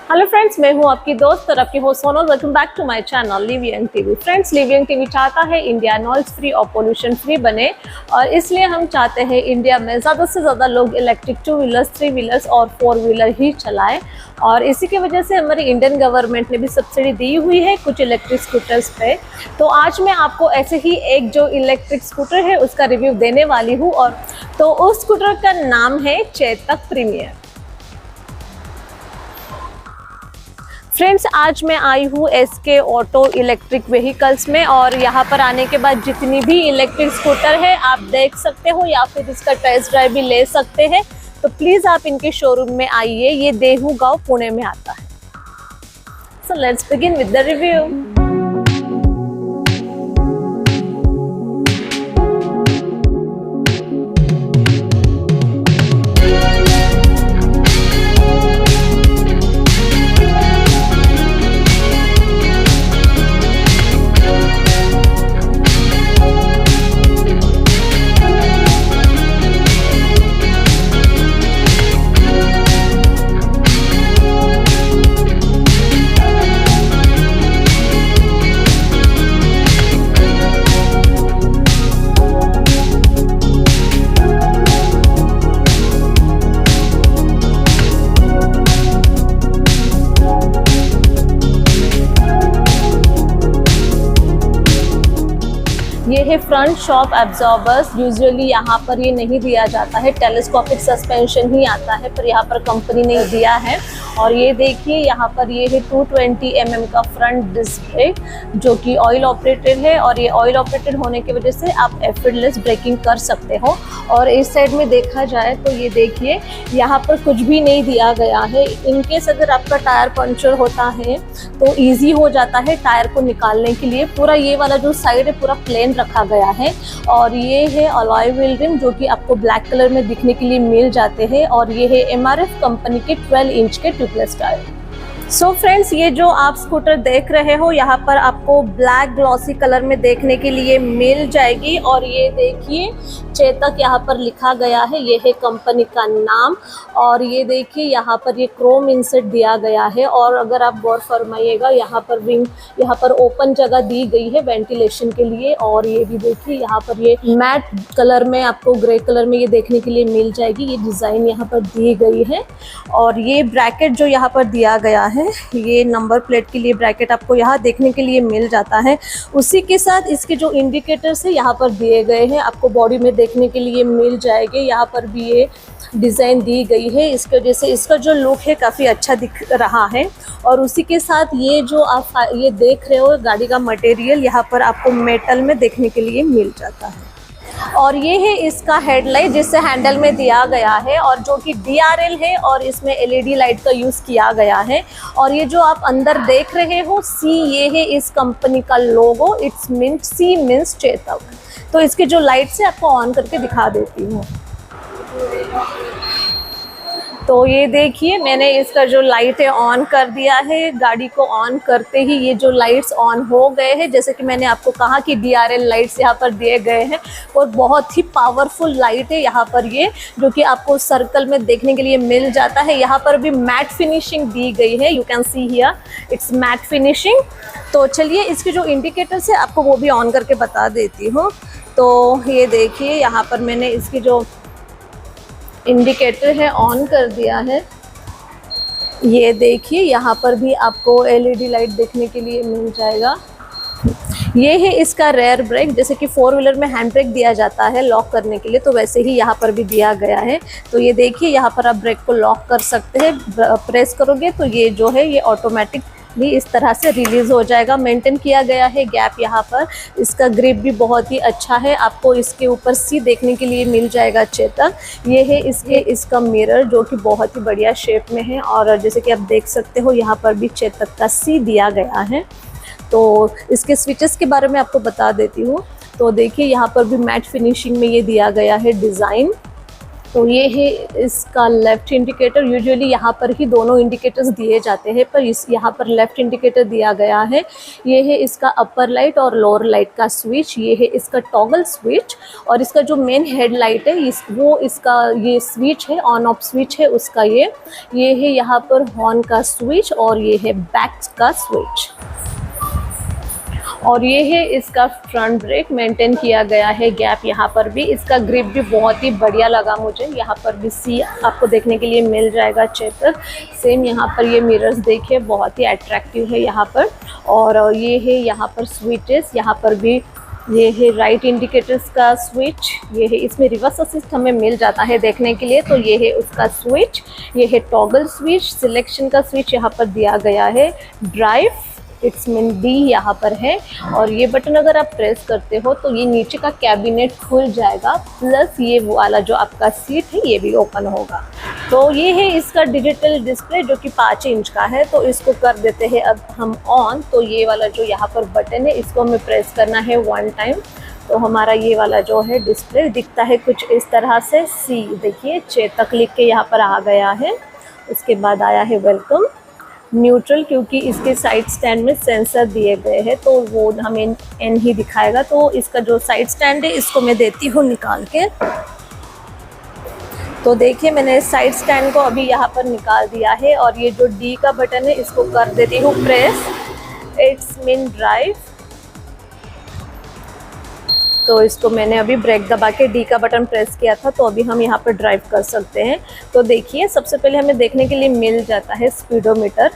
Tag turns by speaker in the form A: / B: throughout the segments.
A: Hello friends, मैं हूं आपकी दोस्त और आपकी host Sonal. Welcome back to my channel live young TV. Friends, live young TV चाहता है इंडिया नॉइज फ्री और पोल्यूशन फ्री बने, और इसलिए हम चाहते हैं इंडिया में ज़्यादा से ज़्यादा लोग इलेक्ट्रिक 2 व्हीलर्स, 3 व्हीलर्स और 4 व्हीलर ही चलाएं। और इसी की वजह से हमारी इंडियन गवर्नमेंट ने भी सब्सिडी दी हुई है कुछ इलेक्ट्रिक स्कूटर्स पे। तो आज मैं आपको ऐसे ही एक जो इलेक्ट्रिक स्कूटर है उसका रिव्यू देने वाली हूँ, और तो उस स्कूटर का नाम है चेतक प्रीमियर। फ्रेंड्स, आज मैं आई हूँ एसके ऑटो इलेक्ट्रिक व्हीकल्स में, और यहाँ पर आने के बाद जितनी भी इलेक्ट्रिक स्कूटर है आप देख सकते हो या फिर इसका टेस्ट ड्राइव भी ले सकते हैं। तो प्लीज़ आप इनके शोरूम में आइए। ये देहू गांव पुणे में आता है। So let's begin with the review. ये है फ्रंट शॉक एब्जॉर्बर्स। यूजुअली यहाँ पर ये नहीं दिया जाता है, टेलीस्कोपिक सस्पेंशन ही आता है, पर यहाँ पर कंपनी ने दिया है। और ये देखिए यहाँ पर ये है 220 mm का फ्रंट डिस्क ब्रेक जो कि ऑयल ऑपरेटेड है, और ये ऑयल ऑपरेटेड होने की वजह से आप एफर्टलेस ब्रेकिंग कर सकते हो। और इस साइड में देखा जाए तो ये देखिए यहाँ पर कुछ भी नहीं दिया गया है। इनकेस अगर आपका टायर पंचर होता है तो ईजी हो जाता है टायर को निकालने के लिए। पूरा ये वाला जो साइड है पूरा प्लेन रखा गया है, और ये है अलॉय व्हील रिम जो कि आपको ब्लैक कलर में दिखने के लिए मिल जाते हैं। और ये है MRF कंपनी के 12 इंच के ट्यूबलेस टायर। सो फ्रेंड्स, ये जो आप स्कूटर देख रहे हो यहाँ पर आपको ब्लैक ग्लॉसी कलर में देखने के लिए मिल जाएगी। और ये देखिए चेतक यहाँ पर लिखा गया है, ये है कंपनी का नाम। और ये देखिए यहाँ पर ये क्रोम इंसर्ट दिया गया है। और अगर आप गौर फरमाइएगा यहाँ पर विंग, यहाँ पर ओपन जगह दी गई है वेंटिलेशन के लिए। और ये भी देखिए यहाँ पर ये मैट कलर में आपको ग्रे कलर में ये देखने के लिए मिल जाएगी। ये डिज़ाइन यहाँ पर दी गई है। और ये ब्रैकेट जो यहाँ पर दिया गया है, ये नंबर प्लेट के लिए ब्रैकेट आपको यहाँ देखने के लिए मिल जाता है। उसी के साथ इसके जो इंडिकेटर्स है यहाँ पर दिए गए हैं, आपको बॉडी में देखने के लिए मिल जाएंगे। यहाँ पर भी ये डिज़ाइन दी गई है, इसके वजह से इसका जो लुक है काफ़ी अच्छा दिख रहा है। और उसी के साथ ये जो आप ये देख रहे हो गाड़ी का मटेरियल यहाँ पर आपको मेटल में देखने के लिए मिल जाता है। और ये है इसका हेडलाइट जिससे हैंडल में दिया गया है, और जो कि DRL है, और इसमें LED लाइट का यूज़ किया गया है। और ये जो आप अंदर देख रहे हो C, ये है इस कंपनी का logo. It's mean C means Chetak. तो इसके जो लाइट से आपको ऑन करके दिखा देती हूँ। तो ये देखिए मैंने इसका जो लाइट है ऑन कर दिया है। गाड़ी को ऑन करते ही ये जो लाइट्स ऑन हो गए हैं, जैसे कि मैंने आपको कहा कि DRL लाइट्स यहाँ पर दिए गए हैं, और बहुत ही पावरफुल लाइट है यहाँ पर ये, जो कि आपको सर्कल में देखने के लिए मिल जाता है। यहाँ पर भी मैट फिनिशिंग दी गई है, you can see here it's mat finishing. तो चलिए इसके जो इंडिकेटर्स है आपको वो भी ऑन करके बता देती हूँ। तो ये देखिए यहाँ पर मैंने इसकी जो इंडिकेटर है ऑन कर दिया है। ये देखिए यहाँ पर भी आपको LED लाइट देखने के लिए मिल जाएगा। ये है इसका रेयर ब्रेक, जैसे कि 4 व्हीलर में हैंड ब्रेक दिया जाता है लॉक करने के लिए, तो वैसे ही यहाँ पर भी दिया गया है। तो ये देखिए यहाँ पर आप ब्रेक को लॉक कर सकते हैं, प्रेस करोगे तो ये जो है ये ऑटोमेटिक भी इस तरह से रिलीज हो जाएगा। मेंटेन किया गया है गैप यहाँ पर। इसका ग्रिप भी बहुत ही अच्छा है। आपको इसके ऊपर C देखने के लिए मिल जाएगा चेतक। ये है इसका मिरर जो कि बहुत ही बढ़िया शेप में है, और जैसे कि आप देख सकते हो यहाँ पर भी चेतक का C दिया गया है। तो इसके स्विचेस के बारे में आपको बता देती हूँ। तो देखिए यहाँ पर भी मैट फिनिशिंग में ये दिया गया है डिज़ाइन। तो ये है इसका लेफ़्ट इंडिकेटर। यूजुअली यहाँ पर ही दोनों इंडिकेटर्स दिए जाते हैं, पर इस यहाँ पर लेफ़्ट इंडिकेटर दिया गया है। ये है इसका अपर लाइट और लोअर लाइट का स्विच, ये है इसका टॉगल स्विच, और इसका जो मेन हेडलाइट है इसका ये स्विच है, ऑन ऑफ स्विच है उसका। ये है यहाँ पर हॉर्न का स्विच, और ये है बैक का स्विच, और ये है इसका फ्रंट ब्रेक। मेंटेन किया गया है गैप यहाँ पर भी। इसका ग्रिप भी बहुत ही बढ़िया लगा मुझे। यहाँ पर भी सी आपको देखने के लिए मिल जाएगा चेकर। सेम यहाँ पर ये मिरर्स देखिए, बहुत ही अट्रैक्टिव है यहाँ पर। और ये है यहाँ पर स्विचेस, यहाँ पर भी ये है राइट इंडिकेटर्स का स्विच। ये है इसमें रिवर्स असिस्ट हमें मिल जाता है देखने के लिए, तो ये है उसका स्विच। ये है टॉगल स्विच, सिलेक्शन का स्विच यहाँ पर दिया गया है। ड्राइव इट्स मीन डी यहाँ पर है, और ये बटन अगर आप प्रेस करते हो तो ये नीचे का कैबिनेट खुल जाएगा, प्लस ये वाला जो आपका सीट है ये भी ओपन होगा। तो ये है इसका डिजिटल डिस्प्ले जो कि 5 इंच का है। तो इसको कर देते हैं अब हम ऑन। तो ये वाला जो यहाँ पर बटन है इसको हमें प्रेस करना है 1 टाइम, तो हमारा ये वाला जो है डिस्प्ले दिखता है कुछ इस तरह से। सी देखिए चेतक लिख के यहाँ पर आ गया है। उसके बाद आया है वेलकम। न्यूट्रल, क्योंकि इसके साइड स्टैंड में सेंसर दिए गए हैं तो वो हमें एन ही दिखाएगा। तो इसका जो साइड स्टैंड है इसको मैं देती हूँ निकाल के। तो देखिए मैंने साइड स्टैंड को अभी यहाँ पर निकाल दिया है, और ये जो डी का बटन है इसको कर देती हूँ प्रेस। It's mean drive. तो इसको मैंने अभी ब्रेक दबा के डी का बटन प्रेस किया था, तो अभी हम यहाँ पर ड्राइव कर सकते हैं। तो देखिए सबसे पहले हमें देखने के लिए मिल जाता है स्पीडोमीटर।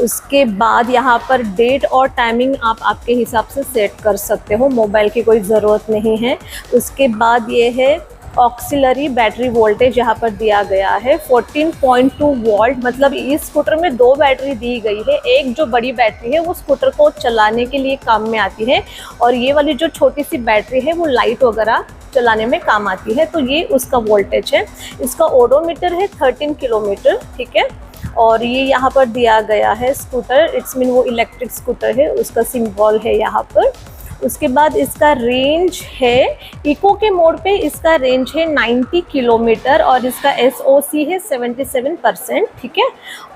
A: उसके बाद यहाँ पर डेट और टाइमिंग आप आपके हिसाब से सेट कर सकते हो, मोबाइल की कोई ज़रूरत नहीं है। उसके बाद ये है ऑक्सिलरी बैटरी वोल्टेज यहाँ पर दिया गया है 14.2 वोल्ट। मतलब इस स्कूटर में 2 बैटरी दी गई है। एक जो बड़ी बैटरी है वो स्कूटर को चलाने के लिए काम में आती है, और ये वाली जो छोटी सी बैटरी है वो लाइट वगैरह चलाने में काम आती है। तो ये उसका वोल्टेज है। इसका ओडोमीटर है 13 किलोमीटर, ठीक है। और ये यहाँ पर दिया गया है स्कूटर, इट्स मीन वो इलेक्ट्रिक स्कूटर है, उसका सिंबल है यहाँ पर। उसके बाद इसका रेंज है, इको के मोड पे इसका रेंज है 90 किलोमीटर, और इसका SOC है 77%, ठीक है।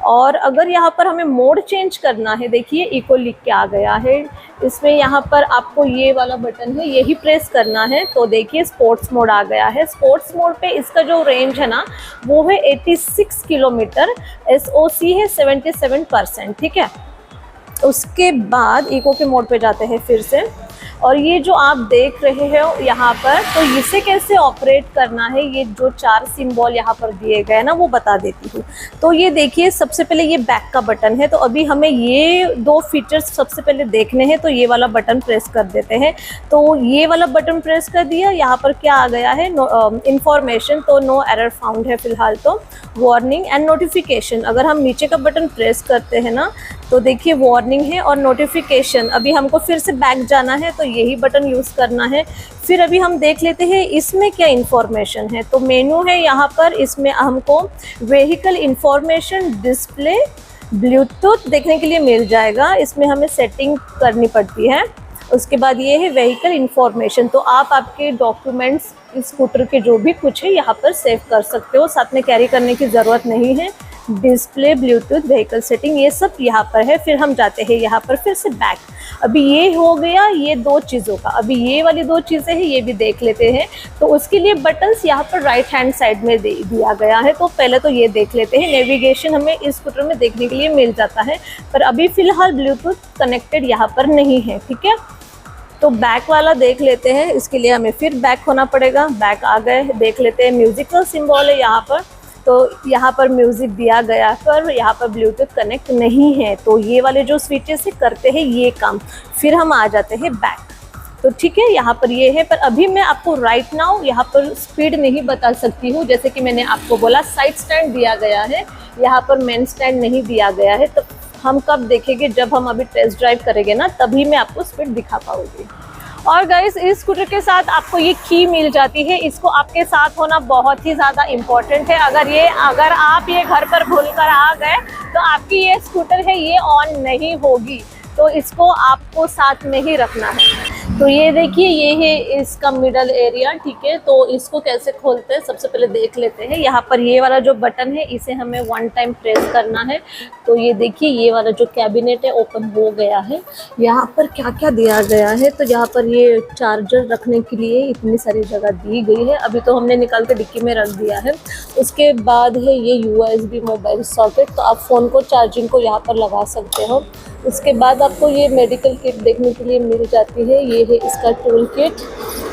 A: और अगर यहाँ पर हमें मोड चेंज करना है, देखिए इको लिख के आ गया है इसमें। यहाँ पर आपको ये वाला बटन है, यही प्रेस करना है। तो देखिए स्पोर्ट्स मोड आ गया है। स्पोर्ट्स मोड पे इसका जो रेंज है ना वो है 86 किलोमीटर, SOC है 77%, ठीक है। उसके बाद इको के मोड पे जाते हैं फिर से, और ये जो आप देख रहे हो यहाँ पर, तो इसे कैसे ऑपरेट करना है, ये जो 4 सिंबल यहाँ पर दिए गए ना वो बता देती हूँ। तो ये देखिए सबसे पहले ये बैक का बटन है, तो अभी हमें ये 2 फीचर्स सबसे पहले देखने हैं। तो ये वाला बटन प्रेस कर देते हैं। तो ये वाला बटन प्रेस कर दिया, यहाँ पर क्या आ गया है, इंफॉर्मेशन। तो नो एरर फाउंड है फिलहाल। तो वार्निंग एंड नोटिफिकेशन, अगर हम नीचे का बटन प्रेस करते हैं ना तो देखिए वार्निंग है और नोटिफिकेशन। अभी हमको फिर से बैक जाना है तो यही बटन यूज़ करना है। फिर अभी हम देख लेते हैं इसमें क्या इन्फॉर्मेशन है। तो मेनू है यहाँ पर, इसमें हमको व्हीकल इन्फॉर्मेशन, डिस्प्ले, ब्लूटूथ देखने के लिए मिल जाएगा। इसमें हमें सेटिंग करनी पड़ती है। उसके बाद ये है व्हीकल इन्फॉर्मेशन, तो आप आपके डॉक्यूमेंट्स इस स्कूटर के जो भी कुछ है यहाँ पर सेव कर सकते हो, साथ में कैरी करने की ज़रूरत नहीं है। डिस्प्ले, ब्लूटूथ, व्हीकल सेटिंग, ये सब यहाँ पर है। फिर हम जाते हैं यहाँ पर फिर से बैक। अभी ये हो गया ये 2 चीज़ों का। अभी ये वाली 2 चीज़ें हैं, ये भी देख लेते हैं। तो उसके लिए बटन्स यहाँ पर राइट हैंड साइड में दिया गया है। तो पहले तो ये देख लेते हैं। नेविगेशन हमें इस स्कूटर में देखने के लिए मिल जाता है, पर अभी फ़िलहाल ब्लूटूथ कनेक्टेड यहाँ पर नहीं है, ठीक है। तो बैक वाला देख लेते हैं। इसके लिए हमें फिर बैक होना पड़ेगा। बैक आ गए, देख लेते हैं। म्यूजिकल सिंबल है यहाँ पर, तो यहाँ पर म्यूज़िक दिया गया, पर यहाँ पर ब्लूटूथ कनेक्ट नहीं है। तो ये वाले जो स्विचेस से करते हैं ये काम। फिर हम आ जाते हैं बैक। तो ठीक है, यहाँ पर ये है, पर अभी मैं आपको राइट नाउ यहाँ पर स्पीड नहीं बता सकती हूँ। जैसे कि मैंने आपको बोला साइड स्टैंड दिया गया है, यहाँ पर मेन स्टैंड नहीं दिया गया है। तो हम कब देखेंगे, जब हम अभी टेस्ट ड्राइव करेंगे ना, तभी मैं आपको स्पीड दिखा पाऊँगी। और गाइस इस स्कूटर के साथ आपको ये की मिल जाती है। इसको आपके साथ होना बहुत ही ज़्यादा इम्पोर्टेंट है। अगर आप ये घर पर भूल कर आ गए तो आपकी ये स्कूटर है ये ऑन नहीं होगी। तो इसको आपको साथ में ही रखना है। तो ये देखिए, ये है इसका मिडल एरिया, ठीक है। तो इसको कैसे खोलते हैं सबसे पहले देख लेते हैं। यहाँ पर ये वाला जो बटन है इसे हमें 1 टाइम प्रेस करना है। तो ये देखिए, ये वाला जो कैबिनेट है ओपन हो गया है। यहाँ पर क्या क्या दिया गया है, तो यहाँ पर ये चार्जर रखने के लिए इतनी सारी जगह दी गई है। अभी तो हमने निकाल के डिक्की में रख दिया है। उसके बाद है ये USB मोबाइल सॉकेट, तो आप फ़ोन को चार्जिंग को यहाँ पर लगा सकते हो। उसके बाद आपको ये मेडिकल किट देखने के लिए मिल जाती है। ये है इसका टूल किट,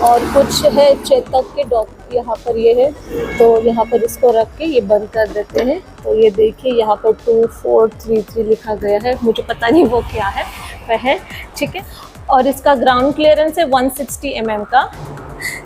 A: और कुछ है चेतक के डॉक्टर यहाँ पर ये है। तो यहाँ पर इसको रख के ये बंद कर देते हैं। तो ये देखिए, यहाँ पर 2433 लिखा गया है, मुझे पता नहीं वो क्या है, वह है, ठीक है। और इसका ग्राउंड क्लियरेंस है 160 mm का।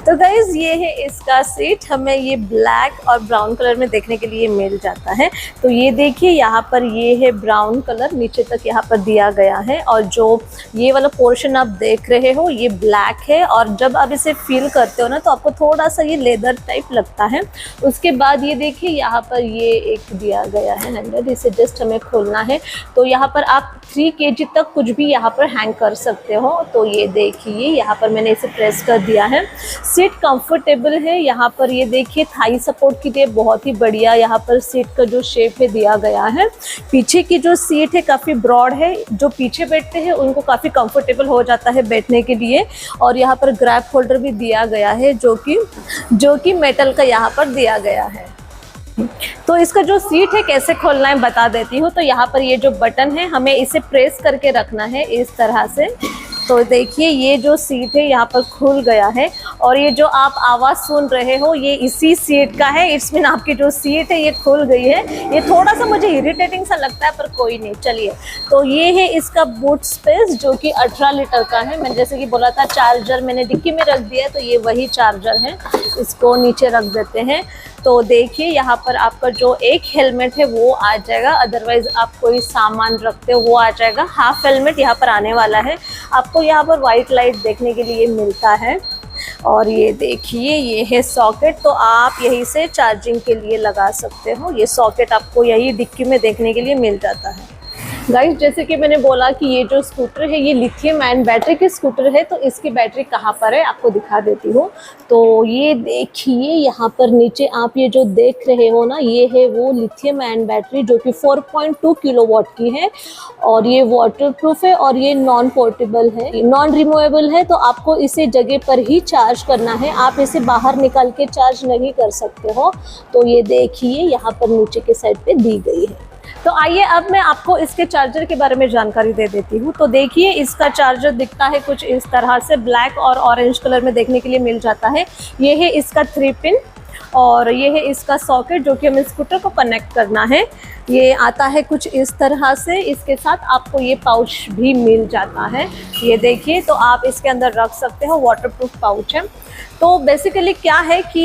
A: तो गाइज ये है इसका सीट, हमें ये ब्लैक और ब्राउन कलर में देखने के लिए मिल जाता है। तो ये देखिए, यहाँ पर ये है ब्राउन कलर, नीचे तक यहाँ पर दिया गया है। और जो ये वाला पोर्शन आप देख रहे हो ये ब्लैक है, और जब आप इसे फील करते हो ना तो आपको थोड़ा सा ये लेदर टाइप लगता है। उसके बाद ये देखिए, यहाँ पर ये एक दिया गया है हैंगर, इसे जस्ट हमें खोलना है। तो यहाँ पर आप 3 kg तक कुछ भी यहाँ पर हैंग कर सकते हो। तो ये देखिए, यहाँ पर मैंने इसे प्रेस कर दिया है। सीट कंफर्टेबल है। यहाँ पर ये देखिए, थाई सपोर्ट के लिए बहुत ही बढ़िया यहाँ पर सीट का जो शेप है दिया गया है। पीछे की जो सीट है काफ़ी ब्रॉड है, जो पीछे बैठते हैं उनको काफ़ी कंफर्टेबल हो जाता है बैठने के लिए। और यहाँ पर ग्रैब होल्डर भी दिया गया है, जो कि मेटल का यहाँ पर दिया गया है। तो इसका जो सीट है कैसे खोलना है बता देती हूँ। तो यहाँ पर ये जो बटन है हमें इसे प्रेस करके रखना है इस तरह से। तो देखिए, ये जो सीट है यहाँ पर खुल गया है, और ये जो आप आवाज़ सुन रहे हो ये इसी सीट का है। इट्स मीन आपकी जो सीट है ये खुल गई है। ये थोड़ा सा मुझे इरिटेटिंग सा लगता है, पर कोई नहीं, चलिए। तो ये है इसका बूट स्पेस, जो कि 18 लीटर का है। मैंने जैसे कि बोला था, चार्जर मैंने डिक्की में रख दिया है, तो ये वही चार्जर है। इसको नीचे रख देते हैं। तो देखिए, यहाँ पर आपका जो एक हेलमेट है वो आ जाएगा, अदरवाइज आप कोई सामान रखते हो वो आ जाएगा। हाफ हेलमेट यहाँ पर आने वाला है। आपको यहाँ पर वाइट लाइट देखने के लिए मिलता है। और ये देखिए, ये है सॉकेट, तो आप यहीं से चार्जिंग के लिए लगा सकते हो। ये सॉकेट आपको यही डिक्की में देखने के लिए मिल जाता है। गाइस, जैसे कि मैंने बोला कि ये जो स्कूटर है ये लिथियम आयन बैटरी की स्कूटर है। तो इसकी बैटरी कहाँ पर है आपको दिखा देती हूँ। तो ये देखिए, यहाँ पर नीचे आप ये जो देख रहे हो ना, ये है वो लिथियम आयन बैटरी, जो कि 4.2 किलोवाट की है। और ये वाटरप्रूफ है, और ये नॉन पोर्टेबल है, नॉन रिमूवेबल है। तो आपको इसे जगह पर ही चार्ज करना है, आप इसे बाहर निकाल के चार्ज नहीं कर सकते हो। तो ये देखिए, यहाँ पर नीचे के साइड पे दी गई है। तो आइए अब मैं आपको इसके चार्जर के बारे में जानकारी दे देती हूँ। तो देखिए, इसका चार्जर दिखता है कुछ इस तरह से, ब्लैक और ऑरेंज कलर में देखने के लिए मिल जाता है। ये है इसका 3 पिन, और ये है इसका सॉकेट, जो कि हमें स्कूटर को कनेक्ट करना है। ये आता है कुछ इस तरह से। इसके साथ आपको ये पाउच भी मिल जाता है, ये देखिए। तो आप इसके अंदर रख सकते हो, वाटरप्रूफ पाउच है। तो बेसिकली क्या है कि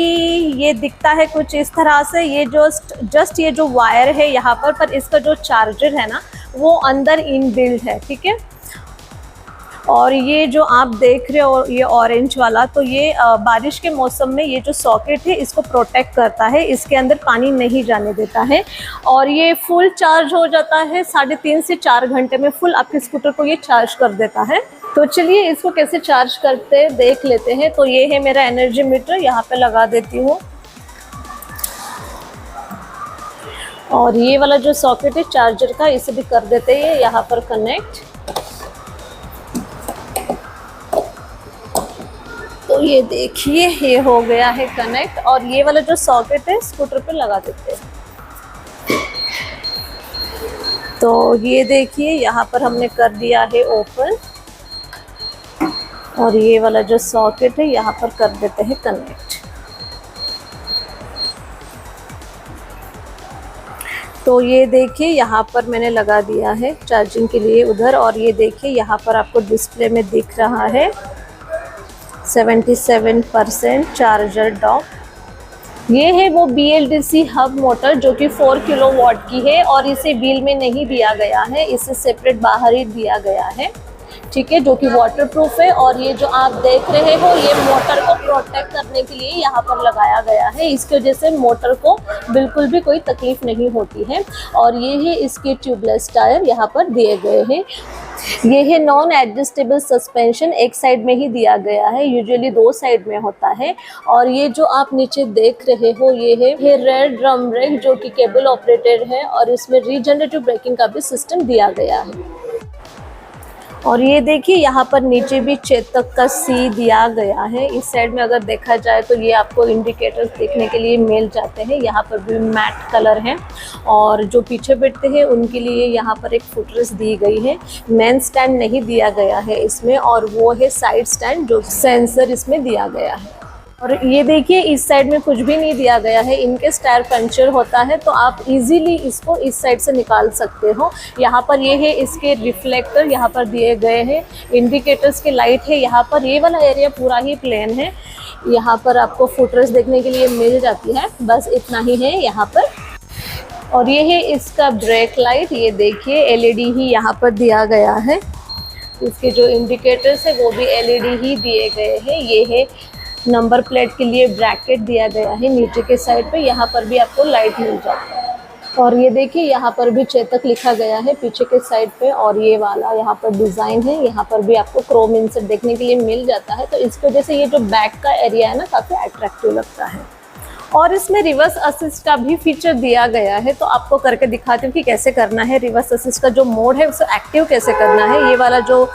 A: ये दिखता है कुछ इस तरह से। ये जस्ट ये जो वायर है यहाँ पर इसका जो चार्जर है ना वो अंदर इनबिल्ट है, ठीक है। और ये जो आप देख रहे हो ये ऑरेंज वाला, तो ये बारिश के मौसम में ये जो सॉकेट है इसको प्रोटेक्ट करता है, इसके अंदर पानी नहीं जाने देता है। और ये फुल चार्ज हो जाता है 3.5 से 4 घंटे में, फुल आपके स्कूटर को ये चार्ज कर देता है। तो चलिए इसको कैसे चार्ज करते देख लेते हैं। तो ये है मेरा एनर्जी मीटर, यहाँ पे लगा देती हूँ। और ये वाला जो सॉकेट है चार्जर का, इसे भी कर देते हैं यहाँ पर कनेक्ट। तो ये देखिए, ये हो गया है कनेक्ट। और ये वाला जो सॉकेट है स्कूटर पे लगा देते हैं। तो ये देखिए, यहाँ पर हमने कर दिया है ओपन, और ये वाला जो सॉकेट है यहाँ पर कर देते हैं कनेक्ट। तो ये देखिए, यहाँ पर मैंने लगा दिया है चार्जिंग के लिए उधर। और ये देखिए, यहाँ पर आपको डिस्प्ले में दिख रहा है 77% चार्जर डॉक। ये है वो BLDC हब मोटर, जो कि 4 किलोवाट की है, और इसे व्हील में नहीं दिया गया है, इसे सेपरेट बाहर ही दिया गया है। ठीक है, जो कि वाटर प्रूफ है। और ये जो आप देख रहे हो ये मोटर को प्रोटेक्ट करने के लिए यहाँ पर लगाया गया है, इसकी वजह से मोटर को बिल्कुल भी कोई तकलीफ नहीं होती है। और ये है इसके ट्यूबलेस टायर यहाँ पर दिए गए हैं। ये है नॉन एडजस्टेबल सस्पेंशन, एक साइड में ही दिया गया है, यूजुअली 2 साइड में होता है। और ये जो आप नीचे देख रहे हो ये है रेयर ड्रम ब्रेक, जो कि केबल ऑपरेटेड है और इसमें रीजनरेटिव ब्रेकिंग का भी सिस्टम दिया गया है। और ये देखिए यहाँ पर नीचे भी चेतक का सी दिया गया है। इस साइड में अगर देखा जाए तो ये आपको इंडिकेटर्स देखने के लिए मिल जाते हैं। यहाँ पर भी मैट कलर है और जो पीछे बैठते हैं उनके लिए यहाँ पर एक फुटरेस्ट दी गई है। मेन स्टैंड नहीं दिया गया है इसमें, और वो है साइड स्टैंड जो सेंसर इसमें दिया गया है। और ये देखिए इस साइड में कुछ भी नहीं दिया गया है। इनके टायर पंचर होता है तो आप इजीली इसको इस साइड से निकाल सकते हो। यहाँ पर ये है इसके रिफ्लेक्टर यहाँ पर दिए गए हैं, इंडिकेटर्स के लाइट है यहाँ पर। ये वाला एरिया पूरा ही प्लेन है। यहाँ पर आपको फुटरेस्ट देखने के लिए मिल जाती है, बस इतना ही है यहाँ पर। और ये है इसका ब्रेक लाइट, ये देखिए एलईडी ही यहाँ पर दिया गया है। इसके जो इंडिकेटर्स है वो भी एलईडी ही दिए गए हैं। ये है नंबर प्लेट के लिए ब्रैकेट दिया गया है नीचे के साइड पे, यहाँ पर भी आपको लाइट मिल जाता है। और ये देखिए यहाँ पर भी चेतक लिखा गया है पीछे के साइड पे। और ये वाला यहाँ पर डिज़ाइन है, यहाँ पर भी आपको क्रोम इंसर्ट देखने के लिए मिल जाता है। तो इसकी वजह से ये जो बैक का एरिया है ना काफ़ी अट्रैक्टिव लगता है। और इसमें रिवर्स असिस्ट का भी फीचर दिया गया है, तो आपको करके दिखाती हूँ कि कैसे करना है। रिवर्स असिस्ट का जो मोड है उसे एक्टिव कैसे करना है। ये वाला जो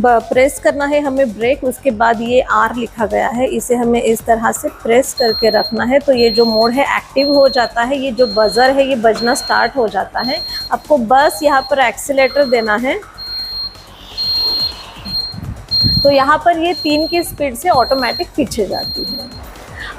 A: प्रेस करना है हमें ब्रेक, उसके बाद ये आर लिखा गया है, इसे हमें इस तरह से प्रेस करके रखना है। तो ये जो मोड है एक्टिव हो जाता है। ये जो बजर है ये बजना स्टार्ट हो जाता है। आपको बस यहाँ पर एक्सीलेटर देना है, तो यहाँ पर ये 3 की स्पीड से ऑटोमेटिक पीछे जाती है।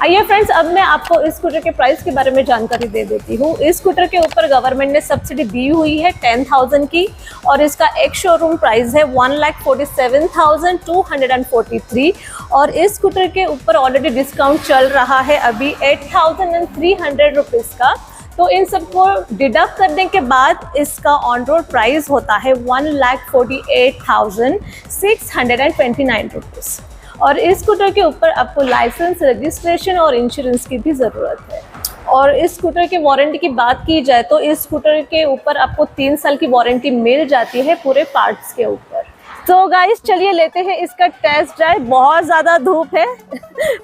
A: आइए फ्रेंड्स, अब मैं आपको इस स्कूटर के प्राइस के बारे में जानकारी दे देती हूँ। इस स्कूटर के ऊपर गवर्नमेंट ने सब्सिडी दी हुई है 10,000 की, और इसका एक शोरूम प्राइस है 1,47,243। और इस स्कूटर के ऊपर ऑलरेडी डिस्काउंट चल रहा है अभी 8,300 रुपीज़ का। तो इन सबको डिडक्ट करने के बाद इसका ऑन रोड प्राइस होता है 1,48,629 रुपीज़। और इस स्कूटर के ऊपर आपको लाइसेंस, रजिस्ट्रेशन और इंश्योरेंस की भी ज़रूरत है। और इस स्कूटर की वारंटी की बात की जाए तो इस स्कूटर के ऊपर आपको 3 साल की वारंटी मिल जाती है पूरे पार्ट्स के ऊपर। तो गाइस चलिए लेते हैं इसका टेस्ट ड्राइव। बहुत ज़्यादा धूप है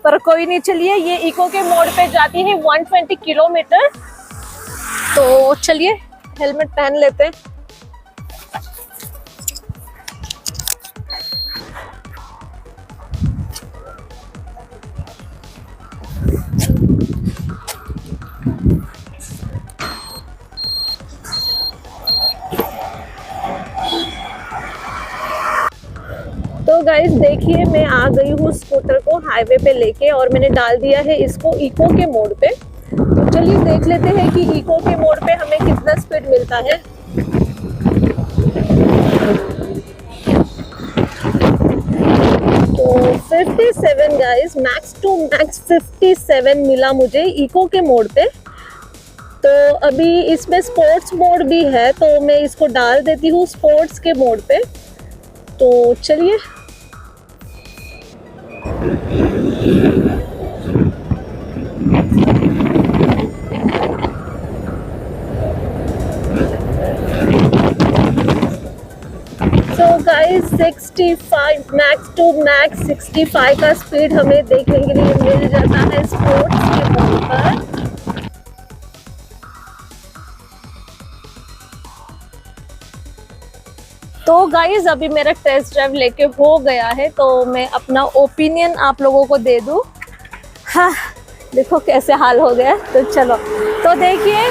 A: पर कोई नहीं, चलिए। ये इको के मोड पे जाती है 120 किलोमीटर। तो चलिए हेलमेट पहन लेते हैं। तो गाइस देखिए मैं आ गई हूँ स्कूटर को हाईवे पे लेके, और मैंने डाल दिया है इसको इको के मोड पे। तो चलिए देख लेते हैं कि इको के मोड पे हमें कितना स्पीड मिलता है। तो 57 गाइस, मैक्स टू मैक्स 57 मिला मुझे इको के मोड पे। तो अभी इसमें स्पोर्ट्स मोड भी है, तो मैं इसको डाल देती हूँ स्पोर्ट्स के मोड पे। तो चलिए। तो गाइस 65 मैक्स टू मैक्स 65 का स्पीड हमें देखने के लिए मिल जाता है स्पोर्ट्स के मोड पर। तो गाइज अभी मेरा टेस्ट ड्राइव लेके हो गया है, तो मैं अपना ओपिनियन आप लोगों को दे दूँ। हाँ देखो कैसे हाल हो गया। तो चलो, तो देखिए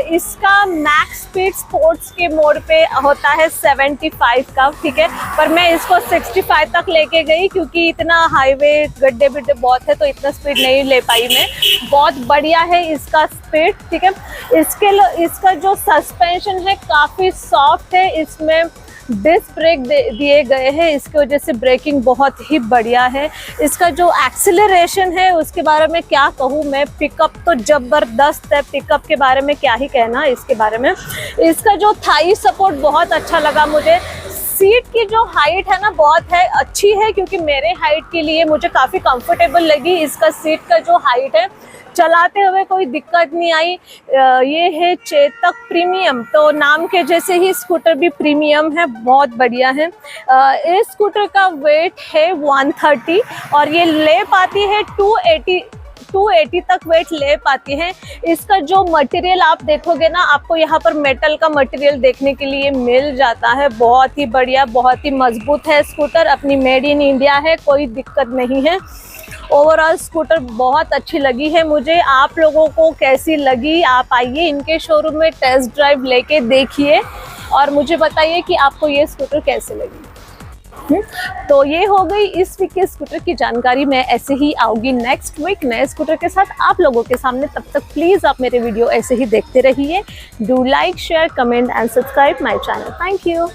A: इसका मैक्स स्पीड स्पोर्ट्स के मोड पे होता है 75 का, ठीक है। पर मैं इसको 65 तक लेके गई क्योंकि इतना हाईवे गड्ढे बिड्ढे बहुत है, तो इतना स्पीड नहीं ले पाई मैं। बहुत बढ़िया है इसका स्पीड, ठीक है। इसका जो सस्पेंशन है काफ़ी सॉफ्ट है, इसमें डिस्क ब्रेक दिए गए हैं, इसकी वजह से ब्रेकिंग बहुत ही बढ़िया है। इसका जो एक्सीलरेशन है उसके बारे में क्या कहूँ मैं, पिकअप तो ज़बरदस्त है। पिकअप के बारे में क्या ही कहना इसके बारे में। इसका जो थाई सपोर्ट बहुत अच्छा लगा मुझे, सीट की जो हाइट है ना बहुत है अच्छी है, क्योंकि मेरे हाइट के लिए मुझे काफ़ी कंफर्टेबल लगी इसका सीट का जो हाइट है। चलाते हुए कोई दिक्कत नहीं आई। ये है चेतक प्रीमियम, तो नाम के जैसे ही स्कूटर भी प्रीमियम है, बहुत बढ़िया है। इस स्कूटर का वेट है 130 और ये ले पाती है 280 तक वेट ले पाती है। इसका जो मटेरियल आप देखोगे ना, आपको यहाँ पर मेटल का मटेरियल देखने के लिए मिल जाता है। बहुत ही बढ़िया, बहुत ही मजबूत है स्कूटर, अपनी मेड इन इंडिया है, कोई दिक्कत नहीं है। ओवरऑल स्कूटर बहुत अच्छी लगी है मुझे। आप लोगों को कैसी लगी? आप आइए इनके शोरूम में, टेस्ट ड्राइव लेके देखिए और मुझे बताइए कि आपको ये स्कूटर कैसे लगी। तो ये हो गई इस वीक के स्कूटर की जानकारी। मैं ऐसे ही आऊंगी नेक्स्ट वीक नए स्कूटर के साथ आप लोगों के सामने। तब तक प्लीज आप मेरे वीडियो ऐसे ही देखते रहिए। Do like, share, comment and subscribe my channel. Thank you.